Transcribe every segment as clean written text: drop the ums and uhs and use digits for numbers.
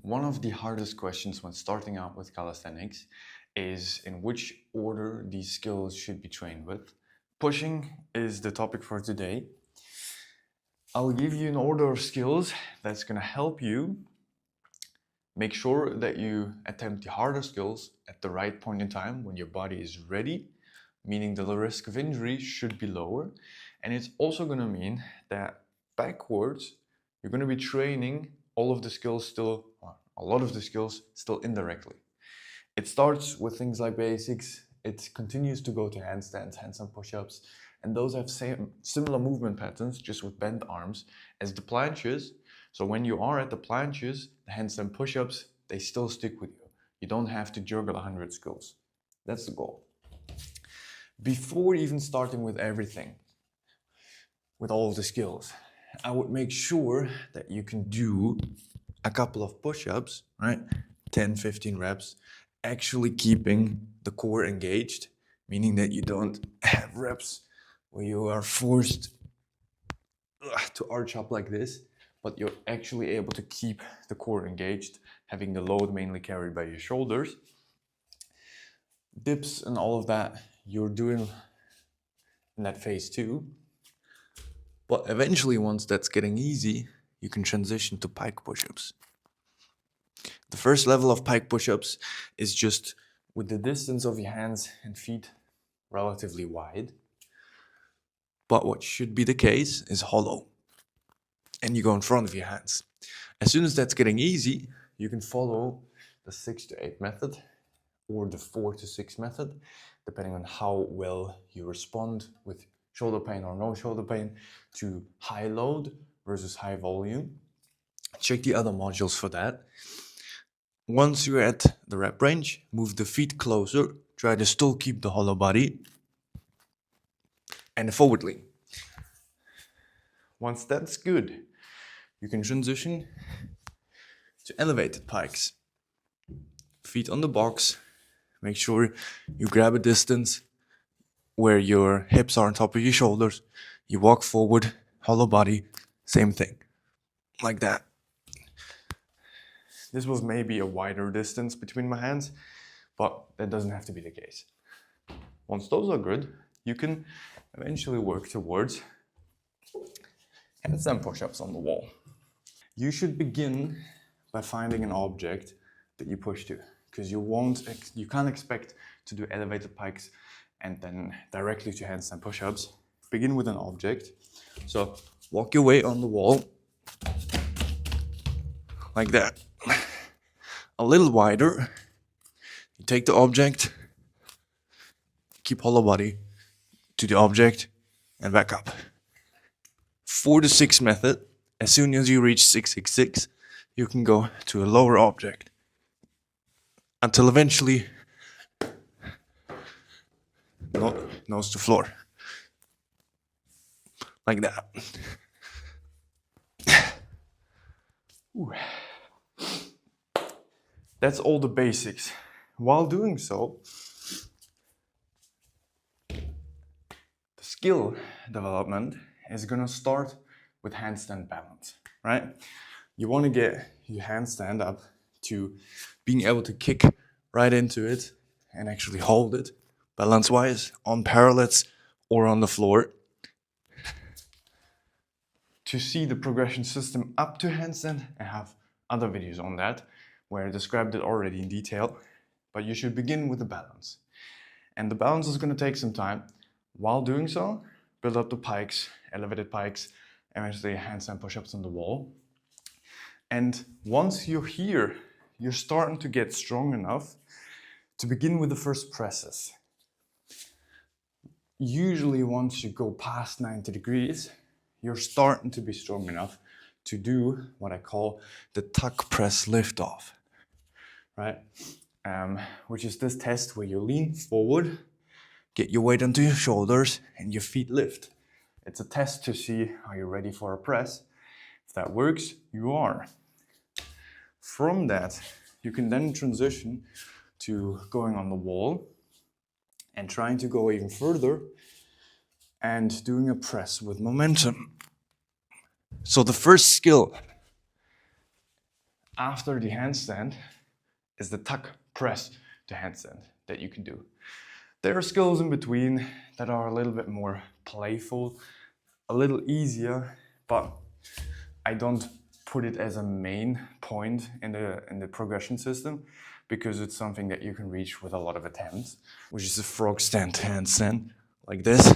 One of the hardest questions when starting out with calisthenics is in which order these skills should be trained with. Pushing is the topic for today. I'll give you an order of skills that's going to help you make sure that you attempt the harder skills at the right point in time when your body is ready, meaning the risk of injury should be lower. And it's also going to mean that backwards, you're going to be training all of the skills still, or a lot of the skills still indirectly. It starts with things like basics. It continues to go to handstands, handstand push-ups, and those have similar movement patterns, just with bent arms, as the planches. So when you are at the planches, the handstand push-ups, they still stick with you. You don't have to juggle 100 skills. That's the goal. Before even starting with everything, with all of the skills, I would make sure that you can do a couple of push-ups, right? 10, 15 reps, actually keeping the core engaged, meaning that you don't have reps where you are forced to arch up like this, but you're actually able to keep the core engaged, having the load mainly carried by your shoulders. Dips and all of that you're doing in that phase too. But eventually, once that's getting easy, you can transition to pike push-ups. The first level of pike push-ups is just with the distance of your hands and feet relatively wide. But what should be the case is hollow. And you go in front of your hands. As soon as that's getting easy, you can follow the 6 to 8 method or the 4 to 6 method, depending on how well you respond with shoulder pain or no shoulder pain to high load versus high volume. Check the other modules for that. Once you're at the rep range, move the feet closer, try to still keep the hollow body, and a forward lean. Once that's good, you can transition to elevated pikes. Feet on the box, make sure you grab a distance where your hips are on top of your shoulders. You walk forward, hollow body, same thing, like that. This was maybe a wider distance between my hands, but that doesn't have to be the case. Once those are good, you can eventually work towards handstand push-ups on the wall. You should begin by finding an object that you push to, because you can't expect to do elevated pikes and then directly to handstand push-ups. Begin with an object. So walk your way on the wall, like that. A little wider. You take the object, keep hollow body to the object, and back up. 4 to 6 method. As soon as you reach 666, you can go to a lower object until eventually nose to floor, like that. Ooh. That's all the basics. While doing so, the skill development is gonna start with handstand balance, right? You wanna get your handstand up to being able to kick right into it and actually hold it balance-wise on parallels or on the floor. To see the progression system up to handstand, I have other videos on that where I described it already in detail, but you should begin with the balance. And the balance is going to take some time. While doing so, build up the pikes, elevated pikes, eventually handstand push-ups on the wall. And once you're here, you're starting to get strong enough to begin with the first presses. Usually once you go past 90 degrees, you're starting to be strong enough to do what I call the tuck press lift off, right? Which is this test where you lean forward, get your weight onto your shoulders, and your feet lift. It's a test to see, are you ready for a press? If that works, you are. From that, you can then transition to going on the wall and trying to go even further and doing a press with momentum. So the first skill after the handstand is the tuck press to handstand that you can do. There are skills in between that are a little bit more playful, a little easier, but I don't put it as a main point in the progression system because it's something that you can reach with a lot of attempts, which is a frog stand handstand, like this.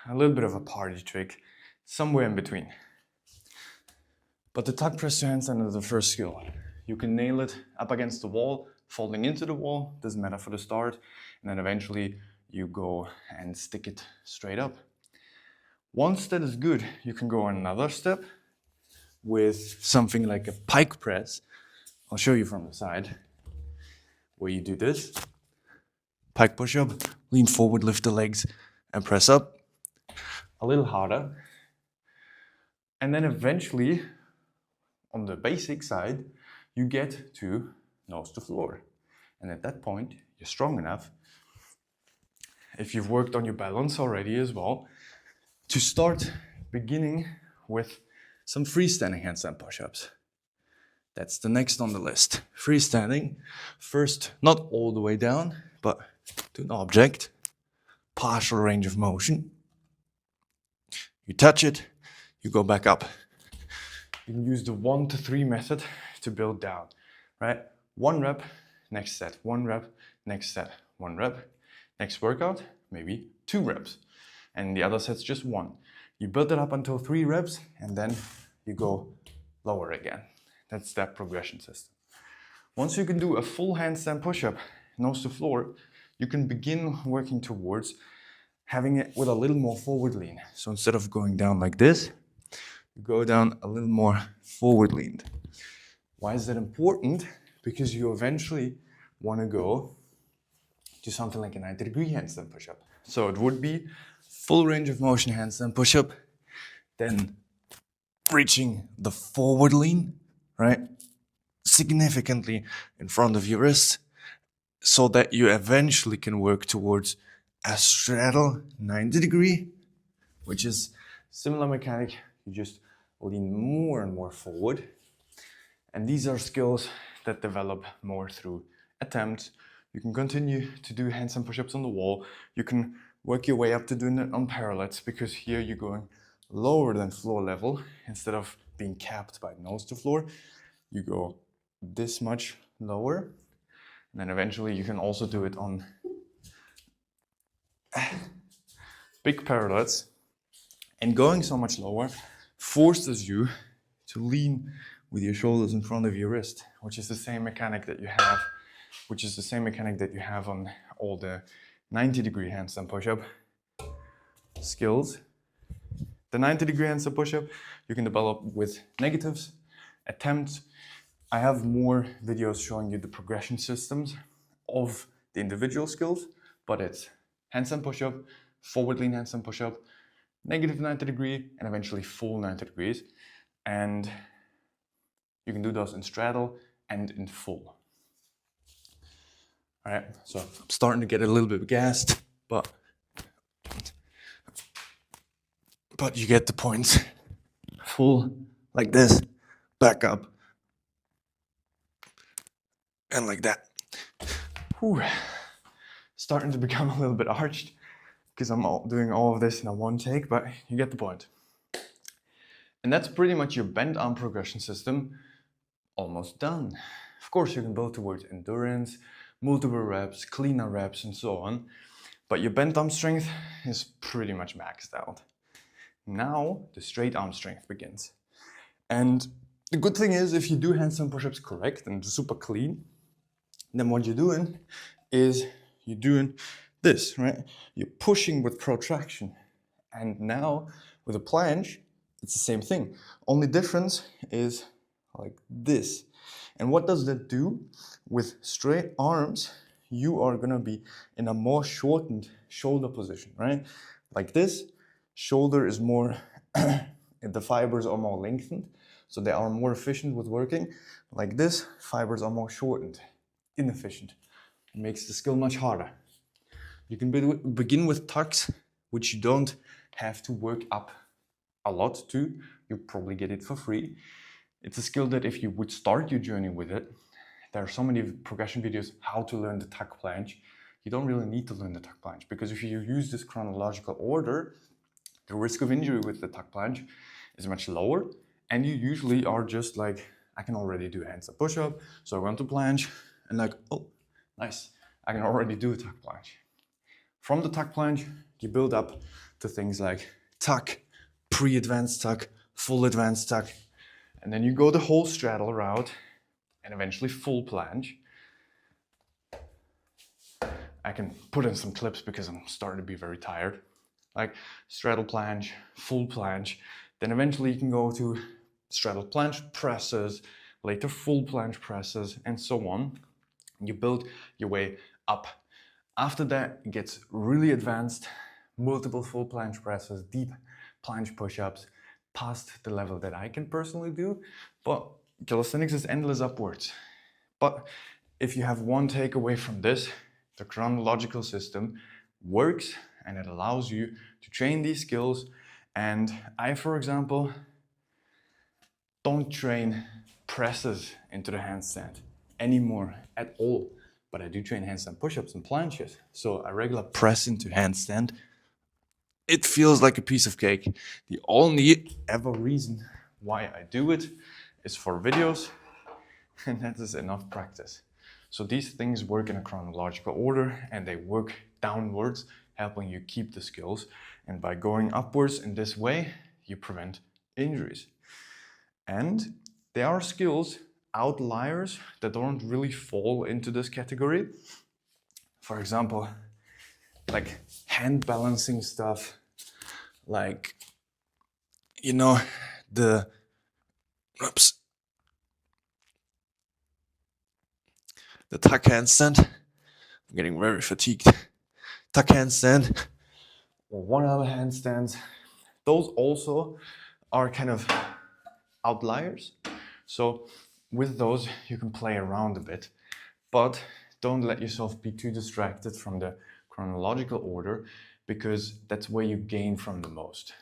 A little bit of a party trick, somewhere in between. But the tuck press to handstand is the first skill. You can nail it up against the wall, folding into the wall, doesn't matter for the start, and then eventually you go and stick it straight up. Once that is good, you can go another step with something like a pike press. I'll show you from the side, where you do this. Pike push-up, lean forward, lift the legs, and press up. A little harder. And then eventually, on the basic side, you get to nose to floor. And at that point, you're strong enough, if you've worked on your balance already as well, to start beginning with some freestanding handstand push-ups. That's the next on the list. Freestanding, first, not all the way down, but to an object, partial range of motion. You touch it, you go back up. You can use the 1 to 3 method to build down, right? 1 rep, next set, 1 rep, next set, 1 rep. Next workout, maybe 2 reps. And the other set's just 1. You build it up until 3 reps, and then you go lower again. That's that progression system. Once you can do a full handstand push-up, nose to floor, you can begin working towards having it with a little more forward lean. So instead of going down like this, you go down a little more forward leaned. Why is that important? Because you eventually want to go to something like a 90-degree handstand push-up. So it would be full range of motion handstand push-up, then reaching the forward lean, right? Significantly in front of your wrist, so that you eventually can work towards a straddle 90-degree, which is similar mechanic. You just lean more and more forward. And these are skills that develop more through attempts. You can continue to do handstand push-ups on the wall. You can work your way up to doing it on parallettes, because here you're going lower than floor level. Instead of being capped by nose to floor, you go this much lower. And then eventually you can also do it on big parallettes. And going so much lower forces you to lean with your shoulders in front of your wrist, which is the same mechanic that you have, on all the 90-degree handstand push-up skills. The 90-degree handstand push-up you can develop with negatives, attempts. I have more videos showing you the progression systems of the individual skills, but it's handstand push-up, forward lean handstand push-up, negative 90-degree, and eventually full 90 degrees. And you can do those in straddle and in full. All right, so I'm starting to get a little bit gassed, but you get the point. Full, like this, back up, and like that. Whew. Starting to become a little bit arched, because I'm doing all of this in a one take, but you get the point. And that's pretty much your bent arm progression system almost done. Of course, you can build towards endurance, multiple reps, cleaner reps, and so on, but your bent arm strength is pretty much maxed out. Now, the straight arm strength begins. And the good thing is, if you do handstand push-ups correct and super clean, then what you're doing is you're doing this, right? You're pushing with protraction. And now, with a planche, it's the same thing. Only difference is like this. And what does that do? With straight arms, you are gonna be in a more shortened shoulder position, right? Like this, shoulder is more, the fibers are more lengthened, so they are more efficient with working. Like this, fibers are more shortened, inefficient. It makes the skill much harder. You can begin with tucks, which you don't have to work up a lot too. You probably get it for free. It's a skill that if you would start your journey with it, there are so many progression videos how to learn the tuck planche. You don't really need to learn the tuck planche, because if you use this chronological order, the risk of injury with the tuck planche is much lower, and you usually are just like, I can already do a handstand push-up, so I go into planche, and like, oh, nice, I can already do a tuck planche. From the tuck planche, you build up to things like tuck, pre-advanced tuck, full advanced tuck, and then you go the whole straddle route, and eventually full planche. I can put in some clips because I'm starting to be very tired. Like straddle planche, full planche, then eventually you can go to straddle planche presses, later full planche presses, and so on. You build your way up. After that, it gets really advanced, multiple full planche presses, deep planche push-ups, past the level that I can personally do, but calisthenics is endless upwards. But if you have one takeaway from this, the chronological system works and it allows you to train these skills. And I, for example, don't train presses into the handstand anymore at all, but I do train handstand push-ups and planches. So a regular press into handstand, it feels like a piece of cake. The only ever reason why I do it is for videos, and that is enough practice. So these things work in a chronological order and they work downwards, helping you keep the skills. And by going upwards in this way, you prevent injuries. And there are skills, outliers, that don't really fall into this category. For example, like hand balancing stuff, like, you know, the tuck handstand. I'm getting very fatigued. Tuck handstand or one-arm handstands. Those also are kind of outliers. So with those, you can play around a bit, but don't let yourself be too distracted from the chronological order, because that's where you gain from the most.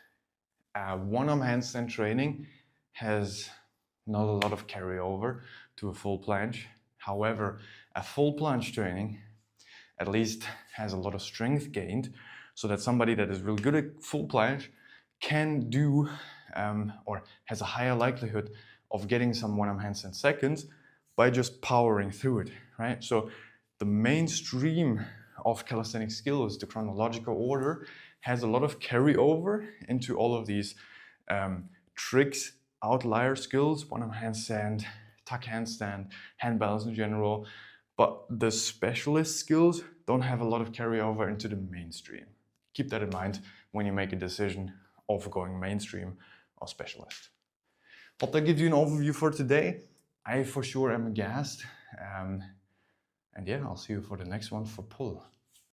One-arm handstand training has not a lot of carryover to a full planche. However, a full planche training at least has a lot of strength gained, so that somebody that is really good at full planche can do or has a higher likelihood of getting some one-arm handstand seconds by just powering through it, right? So the mainstream of calisthenics skills, the chronological order, has a lot of carryover into all of these tricks, outlier skills, one-arm handstand, tuck handstand, hand balance in general, but the specialist skills don't have a lot of carryover into the mainstream. Keep that in mind when you make a decision of going mainstream or specialist. Hope that gives you an overview for today. I for sure am gassed. And yeah, I'll see you for the next one for pull.